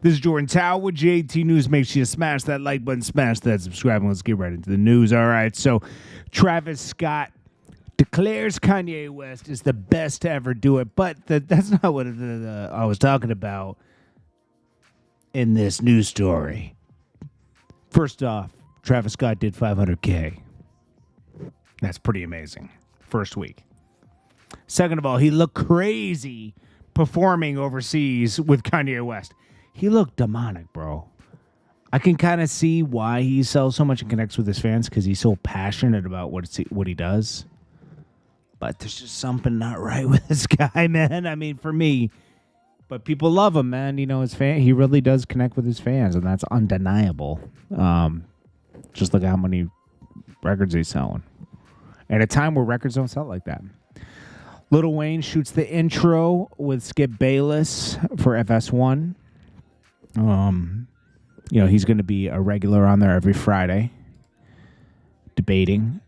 This is Jordan Tower with JT News. Make sure you smash that like button, smash that subscribe, and let's get right into the news. All right, so Travis Scott declares Kanye West is the best to ever do it, but that's not what I was talking about in this news story. First off, Travis Scott did 500K. That's pretty amazing. First week. Second of all, he looked crazy performing overseas with Kanye West. He looked demonic, bro. I can kind of see why he sells so much and connects with his fans, because he's so passionate about what he does. But there's just something not right with this guy, man. I mean, for me. But people love him, man. You know, he really does connect with his fans, and that's undeniable. Just look at how many records he's selling. At a time where records don't sell like that. Lil Wayne shoots the intro with Skip Bayless for FS1. You know, he's going to be a regular on there every Friday, debating.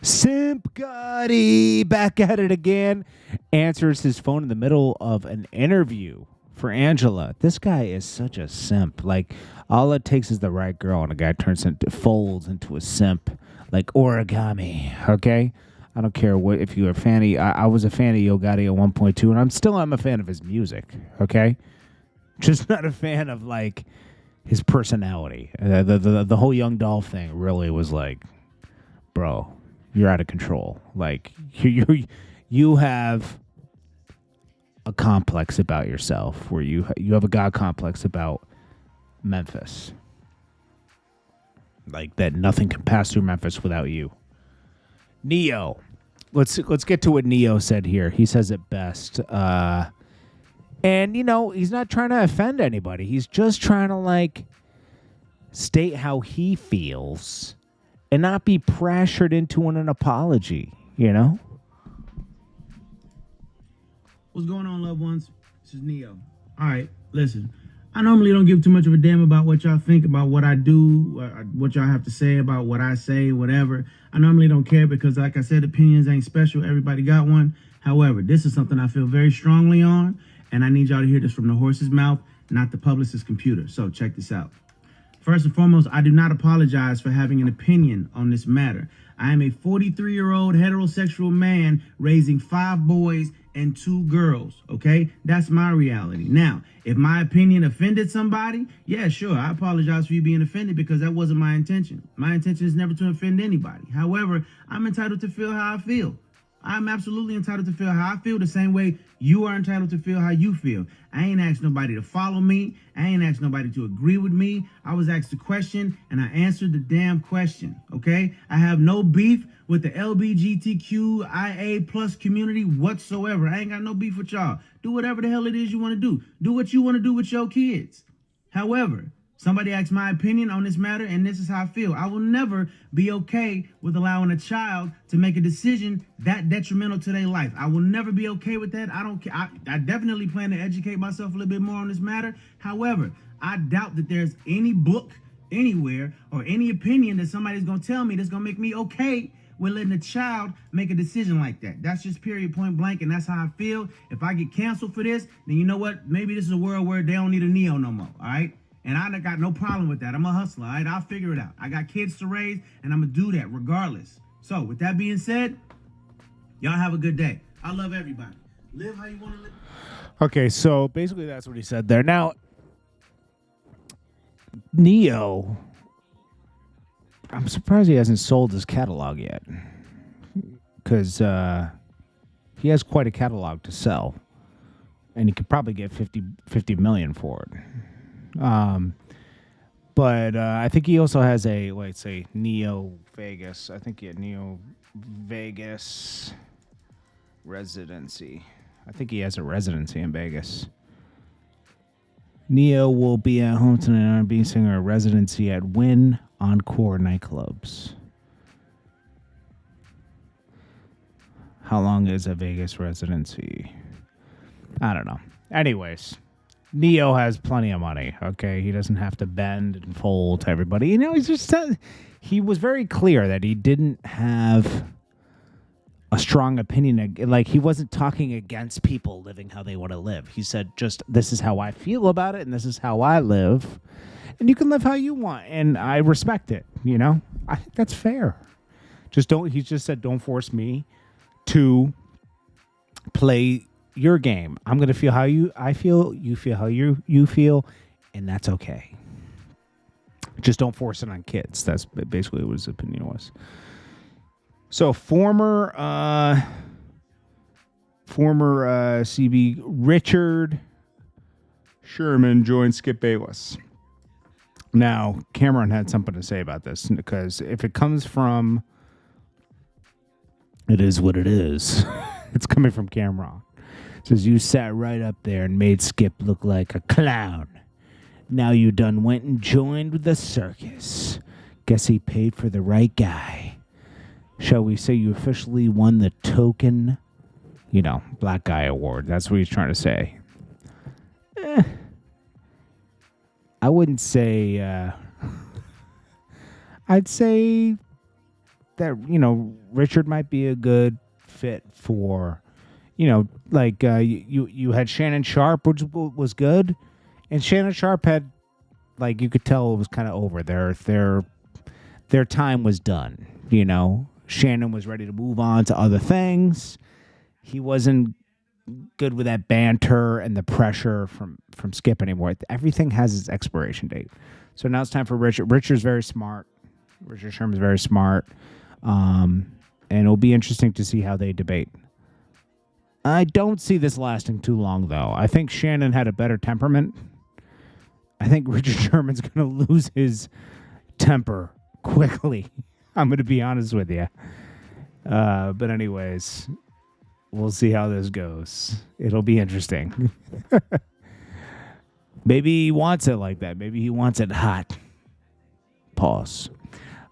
Simp Gotti back at it again. Answers his phone in the middle of an interview for Angela. This guy is such a simp. Like, all it takes is the right girl, and a guy folds into a simp, like origami. Okay, I don't care what if you're a fan. I was a fan of Yo Gotti at 1.2, and I'm a fan of his music. Okay. Just not a fan of, like, his personality. The whole Young Dolph thing really was like, bro, you're out of control. Like, you have a complex about yourself, where you have a God complex about Memphis. Like, that nothing can pass through Memphis without you. Neo. Let's get to what Neo said here. He says it best. And, you know, he's not trying to offend anybody. He's just trying to, like, state how he feels and not be pressured into an apology, you know? What's going on, loved ones? This is Neo. All right, listen. I normally don't give too much of a damn about what y'all think about what I do, what y'all have to say about what I say, whatever. I normally don't care because, like I said, opinions ain't special. Everybody got one. However, this is something I feel very strongly on. And I need y'all to hear this from the horse's mouth, not the publicist's computer. So check this out. First and foremost, I do not apologize for having an opinion on this matter. I am a 43-year-old heterosexual man raising 5 boys and 2 girls, okay? That's my reality. Now, if my opinion offended somebody, yeah, sure, I apologize for you being offended, because that wasn't my intention. My intention is never to offend anybody. However, I'm entitled to feel how I feel. I'm absolutely entitled to feel how I feel, the same way you are entitled to feel how you feel. I ain't asked nobody to follow me. I ain't asked nobody to agree with me. I was asked a question, and I answered the damn question, okay? I have no beef with the LGBTQIA plus community whatsoever. I ain't got no beef with y'all. Do whatever the hell it is you want to do. Do what you want to do with your kids. However, somebody asked my opinion on this matter, and this is how I feel. I will never be okay with allowing a child to make a decision that detrimental to their life. I will never be okay with that. I don't care. I definitely plan to educate myself a little bit more on this matter. However, I doubt that there's any book anywhere or any opinion that somebody's going to tell me that's going to make me okay with letting a child make a decision like that. That's just period, point blank, and that's how I feel. If I get canceled for this, then you know what? Maybe this is a world where they don't need a Neo no more, all right? And I got no problem with that. I'm a hustler, all right? I'll figure it out. I got kids to raise, and I'm going to do that regardless. So, with that being said, y'all have a good day. I love everybody. Live how you want to live. Okay, so basically that's what he said there. Now, Neo, I'm surprised he hasn't sold his catalog yet, because he has quite a catalog to sell, and he could probably get 50 million for it. But I think he also has a, let's say, Neo Vegas. I think he had Neo Vegas residency. I think he has a residency in Vegas. Neo will be at home tonight, R&B singer, residency at Wynn Encore nightclubs. How long is a Vegas residency? I don't know. Anyways, Neo has plenty of money, okay? He doesn't have to bend and fold to everybody. You know, he was very clear that he didn't have a strong opinion. Like, he wasn't talking against people living how they want to live. He said, just, this is how I feel about it, and this is how I live. And you can live how you want, and I respect it, you know? I think that's fair. He just said, don't force me to play your game. I'm going to feel how I feel, you feel how you feel, and that's okay. Just don't force it on kids. That's basically what his opinion was. So former CB Richard Sherman joined Skip Bayless. Now, Camron had something to say about this, because if it comes from, it is what it is. It's coming from Camron. It says, you sat right up there and made Skip look like a clown. Now you done went and joined the circus. Guess he paid for the right guy. Shall we say you officially won the token, black guy award? That's what he's trying to say. I wouldn't say, I'd say that, Richard might be a good fit for, you had Shannon Sharp, which was good. And Shannon Sharp had, you could tell it was kind of over. Their time was done, Shannon was ready to move on to other things. He wasn't good with that banter and the pressure from Skip anymore. Everything has its expiration date. So now it's time for Richard. Richard's very smart. Richard Sherman's very smart. And it'll be interesting to see how they debate. I don't see this lasting too long, though. I think Shannon had a better temperament. I think Richard Sherman's going to lose his temper quickly. I'm going to be honest with you. But anyways, we'll see how this goes. It'll be interesting. Maybe he wants it like that. Maybe he wants it hot. Pause.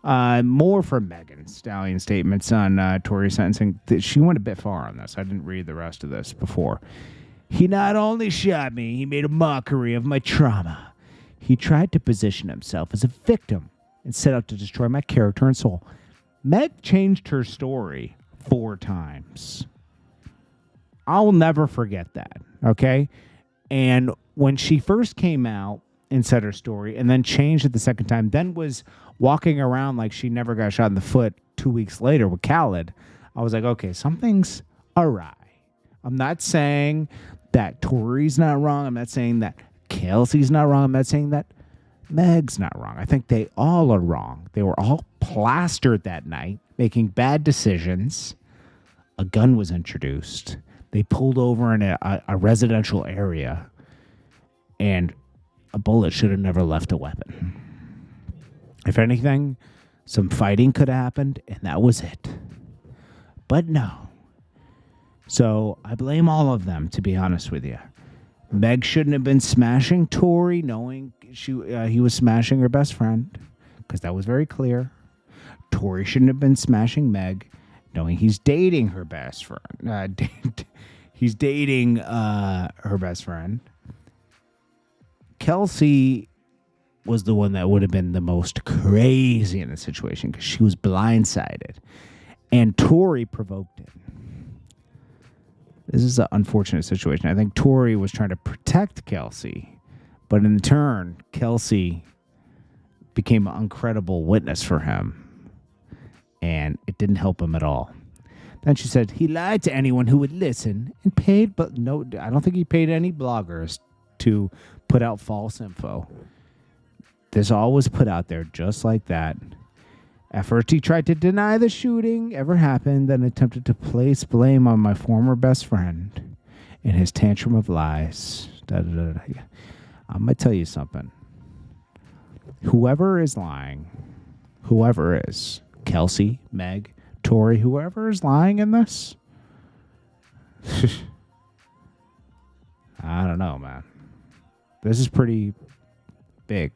More from Megan Stallion's statements on Tory sentencing. She went a bit far on this. I didn't read the rest of this before. He not only shot me, he made a mockery of my trauma. He tried to position himself as a victim and set out to destroy my character and soul. Meg changed her story 4 times. I'll never forget that, okay? And when she first came out and said her story and then changed it the second time, then was walking around like she never got shot in the foot 2 weeks later with Khaled, I was like, okay, something's awry. I'm not saying that Tory's not wrong. I'm not saying that Kelsey's not wrong. I'm not saying that Meg's not wrong. I think they all are wrong. They were all plastered that night, making bad decisions. A gun was introduced. They pulled over in a residential area, and a bullet should have never left a weapon. If anything, some fighting could have happened, and that was it. But no. So I blame all of them, to be honest with you. Meg shouldn't have been smashing Tory, knowing he was smashing her best friend, because that was very clear. Tory shouldn't have been smashing Meg, knowing he's dating her best friend. He's dating her best friend. Kelsey was the one that would have been the most crazy in the situation, because she was blindsided. And Tory provoked it. This is an unfortunate situation. I think Tory was trying to protect Kelsey, but in turn, Kelsey became an incredible witness for him, and it didn't help him at all. Then she said he lied to anyone who would listen and paid, but no, I don't think he paid any bloggers to put out false info. This all was put out there just like that. At first, he tried to deny the shooting ever happened, then attempted to place blame on my former best friend in his tantrum of lies. I'm going to tell you something. Whoever is lying, whoever is, Kelsey, Meg, Tory, whoever is lying in this, I don't know, man. This is pretty big.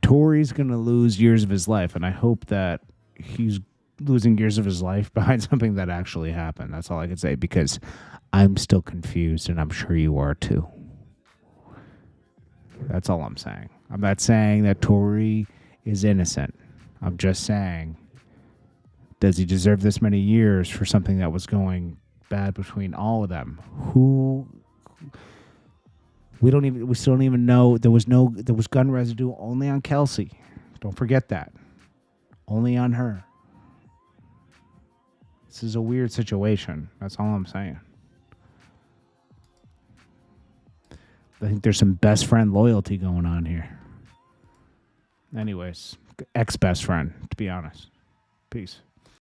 Tory's going to lose years of his life, and I hope that he's losing years of his life behind something that actually happened. That's all I can say, because I'm still confused, and I'm sure you are too. That's all I'm saying. I'm not saying that Tory is innocent. I'm just saying Does he deserve this many years for something that was going bad between all of them? We still don't even know. There was gun residue only on Kelsey. Don't forget that. Only on her. This is a weird situation. That's all I'm saying. I think there's some best friend loyalty going on here. Anyways, ex-best friend, to be honest. Peace.